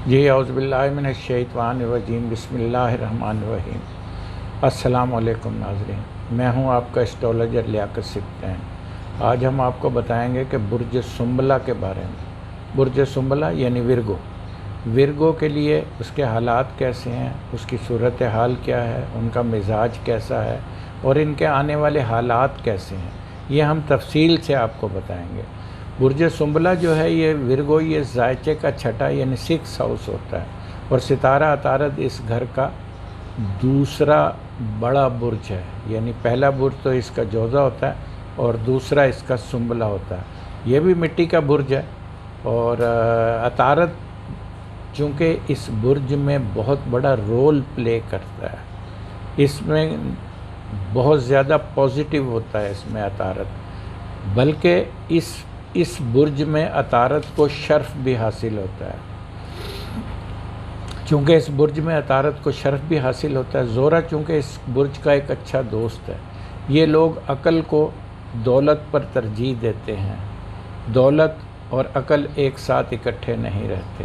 جی اعوذ باللہ من الشیطان الرجیم، بسم اللہ الرحمن الرحیم۔ السلام علیکم ناظرین، میں ہوں آپ کا اسٹرالوجر لیاقت سبطین۔ آج ہم آپ کو بتائیں گے کہ برج سنبلہ کے بارے میں۔ برج سنبلہ یعنی ورگو کے لیے اس کے حالات کیسے ہیں، اس کی صورتحال کیا ہے، ان کا مزاج کیسا ہے اور ان کے آنے والے حالات کیسے ہیں، یہ ہم تفصیل سے آپ کو بتائیں گے۔ برج سنبلہ جو ہے یہ ورگو، یہ ذائچے کا چھٹا یعنی 6 ہاؤس ہوتا ہے، اور ستارہ عطارد اس گھر کا دوسرا بڑا برج ہے، یعنی پہلا برج تو اس کا جوزہ ہوتا ہے اور دوسرا اس کا سنبلہ ہوتا ہے۔ یہ بھی مٹی کا برج ہے، اور عطارد چونکہ اس برج میں بہت بڑا رول پلے کرتا ہے، اس میں بہت زیادہ پازیٹیو ہوتا ہے اس میں عطارد، بلکہ اس برج میں عطارد کو شرف بھی حاصل ہوتا ہے۔ چونکہ اس برج میں عطارد کو شرف بھی حاصل ہوتا ہے، زہرہ چونکہ اس برج کا ایک اچھا دوست ہے۔ یہ لوگ عقل کو دولت پر ترجیح دیتے ہیں، دولت اور عقل ایک ساتھ اکٹھے نہیں رہتے۔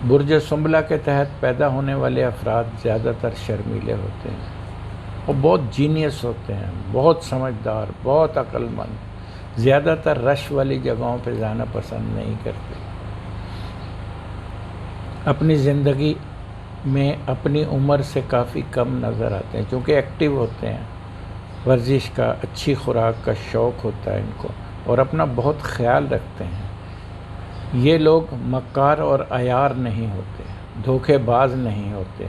برج سنبلہ کے تحت پیدا ہونے والے افراد زیادہ تر شرمیلے ہوتے ہیں اور بہت جینیس ہوتے ہیں، بہت سمجھدار، بہت عقل مند، زیادہ تر رش والی جگہوں پہ جانا پسند نہیں کرتے۔ اپنی زندگی میں اپنی عمر سے کافی کم نظر آتے ہیں، چونکہ ایکٹیو ہوتے ہیں، ورزش کا، اچھی خوراک کا شوق ہوتا ہے ان کو، اور اپنا بہت خیال رکھتے ہیں۔ یہ لوگ مکار اور عیار نہیں ہوتے، دھوکے باز نہیں ہوتے،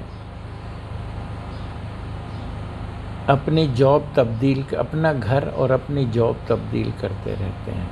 اپنی جاب تبدیل، اپنا گھر اور اپنی جاب تبدیل کرتے رہتے ہیں۔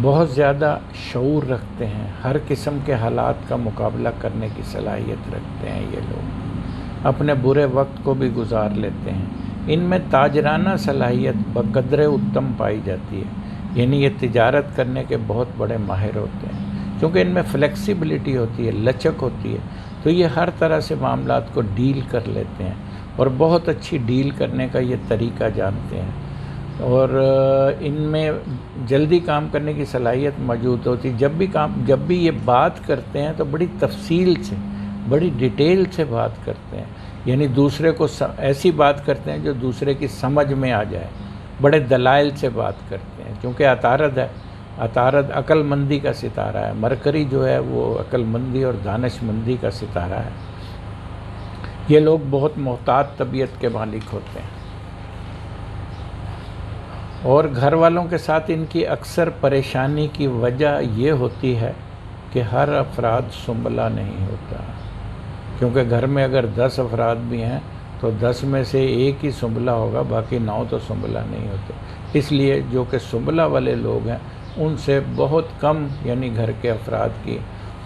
بہت زیادہ شعور رکھتے ہیں، ہر قسم کے حالات کا مقابلہ کرنے کی صلاحیت رکھتے ہیں۔ یہ لوگ اپنے برے وقت کو بھی گزار لیتے ہیں۔ ان میں تاجرانہ صلاحیت بقدر اتم پائی جاتی ہے، یعنی یہ تجارت کرنے کے بہت بڑے ماہر ہوتے ہیں۔ کیونکہ ان میں فلیکسیبلٹی ہوتی ہے، لچک ہوتی ہے، تو یہ ہر طرح سے معاملات کو ڈیل کر لیتے ہیں، اور بہت اچھی ڈیل کرنے کا یہ طریقہ جانتے ہیں، اور ان میں جلدی کام کرنے کی صلاحیت موجود ہوتی ہے۔ جب بھی یہ بات کرتے ہیں تو بڑی تفصیل سے، بڑی ڈیٹیل سے بات کرتے ہیں، یعنی دوسرے کو ایسی بات کرتے ہیں جو دوسرے کی سمجھ میں آ جائے، بڑے دلائل سے بات کرتے ہیں۔ کیونکہ عطارد ہے، عطارد عقل مندی کا ستارہ ہے، مرکری جو ہے وہ عقل مندی اور دانش مندی کا ستارہ ہے۔ یہ لوگ بہت محتاط طبیعت کے مالک ہوتے ہیں، اور گھر والوں کے ساتھ ان کی اکثر پریشانی کی وجہ یہ ہوتی ہے کہ ہر افراد سنبلہ نہیں ہوتا، کیونکہ گھر میں اگر 10 افراد بھی ہیں تو 10 میں سے ایک ہی سنبلہ ہوگا، باقی 9 تو سنبلہ نہیں ہوتے۔ اس لیے جو کہ سنبلہ والے لوگ ہیں ان سے بہت کم، یعنی گھر کے افراد کی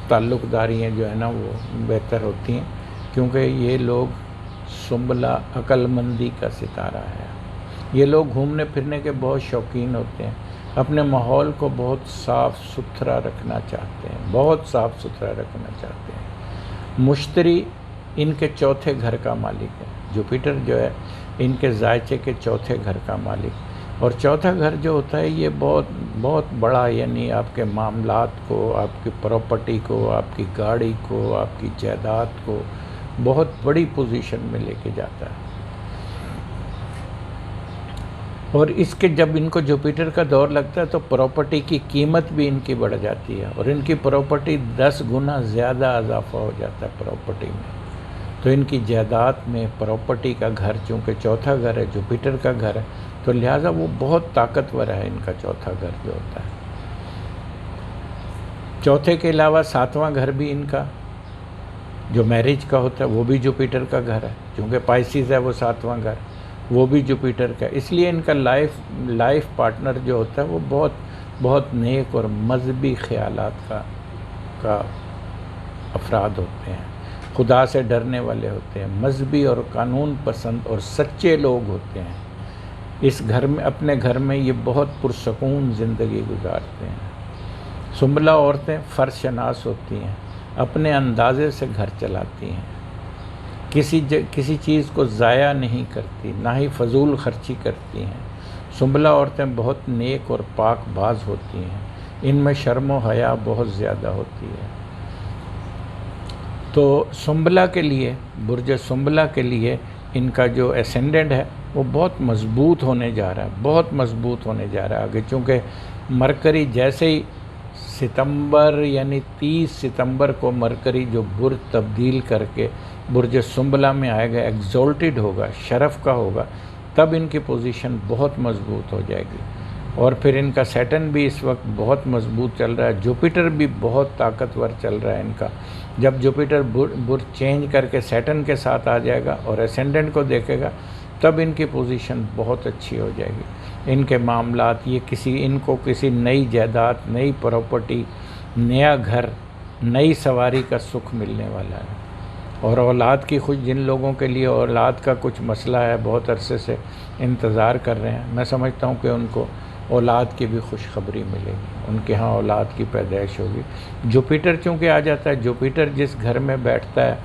تعلق داریاں جو ہے نا وہ بہتر ہوتی ہیں، کیونکہ یہ لوگ سنبلہ عقل مندی کا ستارہ ہے۔ یہ لوگ گھومنے پھرنے کے بہت شوقین ہوتے ہیں، اپنے ماحول کو بہت صاف ستھرا رکھنا چاہتے ہیں، بہت صاف ستھرا رکھنا چاہتے ہیں۔ مشتری ان کے چوتھے گھر کا مالک ہے، جوپیٹر جو ہے ان کے ذائچے کے چوتھے گھر کا مالک، اور چوتھا گھر جو ہوتا ہے یہ بہت بڑا، یعنی آپ کے معاملات کو، آپ کی پراپرٹی کو، آپ کی گاڑی کو، آپ کی جائیداد کو بہت بڑی پوزیشن میں لے کے جاتا ہے۔ اور اس کے جب ان کو جوپیٹر کا دور لگتا ہے تو پراپرٹی کی قیمت بھی ان کی بڑھ جاتی ہے، اور ان کی پراپرٹی 10 گنا زیادہ اضافہ ہو جاتا ہے پراپرٹی میں۔ تو ان کی جائیداد میں پراپرٹی کا گھر، چونکہ چوتھا گھر ہے، جوپیٹر کا گھر ہے، تو لہٰذا وہ بہت طاقتور ہے ان کا چوتھا گھر جو ہوتا ہے۔ چوتھے کے علاوہ 7واں گھر بھی ان کا جو میرج کا ہوتا ہے وہ بھی جوپیٹر کا گھر ہے، چونکہ پائسیز ہے وہ 7واں گھر، وہ بھی جوپیٹر کا ہے۔ اس لیے ان کا لائف پارٹنر جو ہوتا ہے وہ بہت نیک اور مذہبی خیالات کا افراد ہوتے ہیں، خدا سے ڈرنے والے ہوتے ہیں، مذہبی اور قانون پسند اور سچے لوگ ہوتے ہیں۔ اس گھر میں، اپنے گھر میں یہ بہت پرسکون زندگی گزارتے ہیں۔ سنبلہ عورتیں فرش شناس ہوتی ہیں، اپنے اندازے سے گھر چلاتی ہیں، کسی چیز کو ضائع نہیں کرتی، نہ ہی فضول خرچی کرتی ہیں۔ سنبلہ عورتیں بہت نیک اور پاک باز ہوتی ہیں، ان میں شرم و حیا بہت زیادہ ہوتی ہے۔ تو سنبلہ کے لیے، برج سنبلہ کے لیے ان کا جو اسینڈنٹ ہے وہ بہت مضبوط ہونے جا رہا ہے، بہت مضبوط ہونے جا رہا ہے آگے، چونکہ مرکری جیسے ہی ستمبر یعنی 30 ستمبر کو مرکری جو برج تبدیل کر کے برج سنبلہ میں آئے گا، ایگزالٹڈ ہوگا، شرف کا ہوگا، تب ان کی پوزیشن بہت مضبوط ہو جائے گی۔ اور پھر ان کا سیٹن بھی اس وقت بہت مضبوط چل رہا ہے، جوپیٹر بھی بہت طاقتور چل رہا ہے ان کا۔ جب جوپیٹر برج چینج کر کے سیٹن کے ساتھ آ جائے گا اور اسینڈنٹ کو دیکھے گا، تب ان کی پوزیشن بہت اچھی ہو جائے گی۔ ان کے معاملات، ان کو کسی نئی جائیداد، نئی پراپرٹی، نیا گھر، نئی سواری کا سکھ ملنے والا ہے۔ اور اولاد کی جن لوگوں کے لیے اولاد کا کچھ مسئلہ ہے، بہت عرصے سے انتظار کر رہے ہیں، میں سمجھتا ہوں کہ ان کو اولاد کی بھی خوشخبری ملے گی، ان کے ہاں اولاد کی پیدائش ہوگی۔ جوپیٹر چونکہ آ جاتا ہے، جوپیٹر جس گھر میں بیٹھتا ہے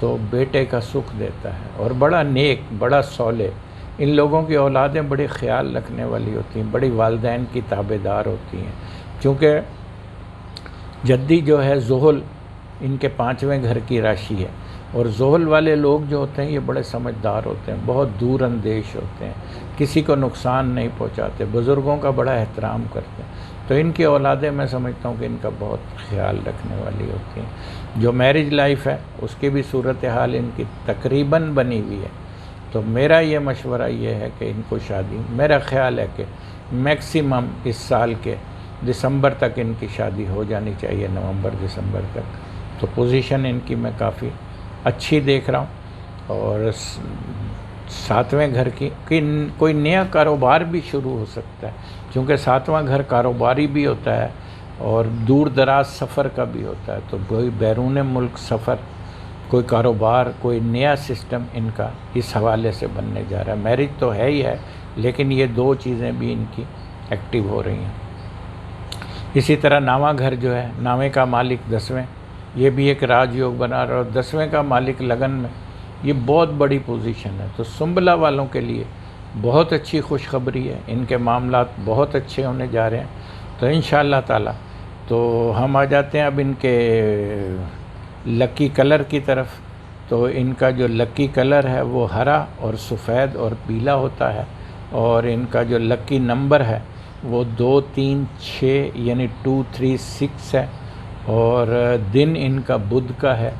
تو بیٹے کا سکھ دیتا ہے، اور بڑا نیک، بڑا صالح۔ ان لوگوں کی اولادیں بڑی خیال رکھنے والی ہوتی ہیں، بڑی والدین کی تابعدار ہوتی ہیں، کیونکہ جدی جو ہے زحل ان کے 5ویں گھر کی راشی ہے، اور زحل والے لوگ جو ہوتے ہیں یہ بڑے سمجھدار ہوتے ہیں، بہت دور اندیش ہوتے ہیں، کسی کو نقصان نہیں پہنچاتے، بزرگوں کا بڑا احترام کرتے ہیں۔ تو ان کی اولادیں میں سمجھتا ہوں کہ ان کا بہت خیال رکھنے والی ہوتی ہیں۔ جو میرج لائف ہے اس کی بھی صورتحال ان کی تقریباً بنی ہوئی ہے۔ تو میرا یہ مشورہ یہ ہے کہ ان کو شادی، میرا خیال ہے کہ میکسیمم اس سال کے دسمبر تک ان کی شادی ہو جانی چاہیے، نومبر دسمبر تک۔ تو پوزیشن ان کی میں کافی اچھی دیکھ رہا ہوں، اور 7ویں گھر کی کوئی نیا کاروبار بھی شروع ہو سکتا ہے، کیونکہ 7واں گھر کاروباری بھی ہوتا ہے اور دور دراز سفر کا بھی ہوتا ہے۔ تو کوئی بیرون ملک سفر، کوئی کاروبار، کوئی نیا سسٹم ان کا اس حوالے سے بننے جا رہا ہے۔ میرج تو ہے ہی ہے، لیکن یہ 2 چیزیں بھی ان کی ایکٹیو ہو رہی ہیں۔ اسی طرح 9واں گھر جو ہے، 9ویں کا مالک 10ویں، یہ بھی ایک راج یوگ بنا رہا ہے، اور 10ویں کا مالک لگن میں، یہ بہت بڑی پوزیشن ہے۔ تو سنبلہ والوں کے لیے بہت اچھی خوشخبری ہے، ان کے معاملات بہت اچھے ہونے جا رہے ہیں۔ تو انشاءاللہ تعالی تو ہم آ جاتے ہیں اب ان کے لکی کلر کی طرف۔ تو ان کا جو لکی کلر ہے وہ ہرا اور سفید اور پیلا ہوتا ہے، اور ان کا جو لکی نمبر ہے وہ 2 3 6 یعنی 2 3 6 ہے، اور دن ان کا بدھ کا ہے،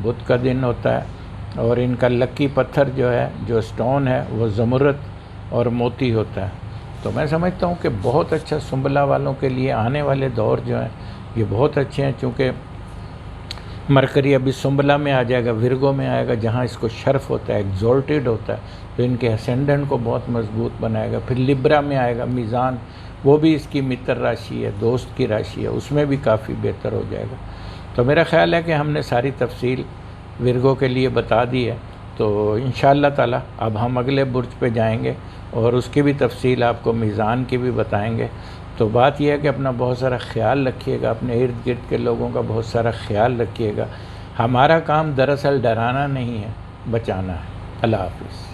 بدھ کا دن ہوتا ہے، اور ان کا لکی پتھر جو ہے، جو سٹون ہے، وہ زمرد اور موتی ہوتا ہے۔ تو میں سمجھتا ہوں کہ بہت اچھا سنبلہ والوں کے لیے آنے والے دور جو ہیں یہ بہت اچھے ہیں، چونکہ مرکری ابھی سنبلہ میں آ جائے گا، ورگو میں آئے گا، جہاں اس کو شرف ہوتا ہے، ایگزالٹڈ ہوتا ہے، تو ان کے اسینڈنٹ کو بہت مضبوط بنائے گا۔ پھر لبرا میں آئے گا، میزان، وہ بھی اس کی متر راشی ہے، دوست کی راشی ہے، اس میں بھی کافی بہتر ہو جائے گا۔ تو میرا خیال ہے کہ ہم نے ساری تفصیل ورگو کے لیے بتا دی ہے۔ تو انشاءاللہ تعالی اب ہم اگلے برج پہ جائیں گے اور اس کی بھی تفصیل آپ کو میزان کی بھی بتائیں گے۔ تو بات یہ ہے کہ اپنا بہت سارا خیال رکھیے گا، اپنے ارد گرد کے لوگوں کا بہت سارا خیال رکھیے گا۔ ہمارا کام دراصل ڈرانا نہیں ہے، بچانا ہے۔ اللہ حافظ۔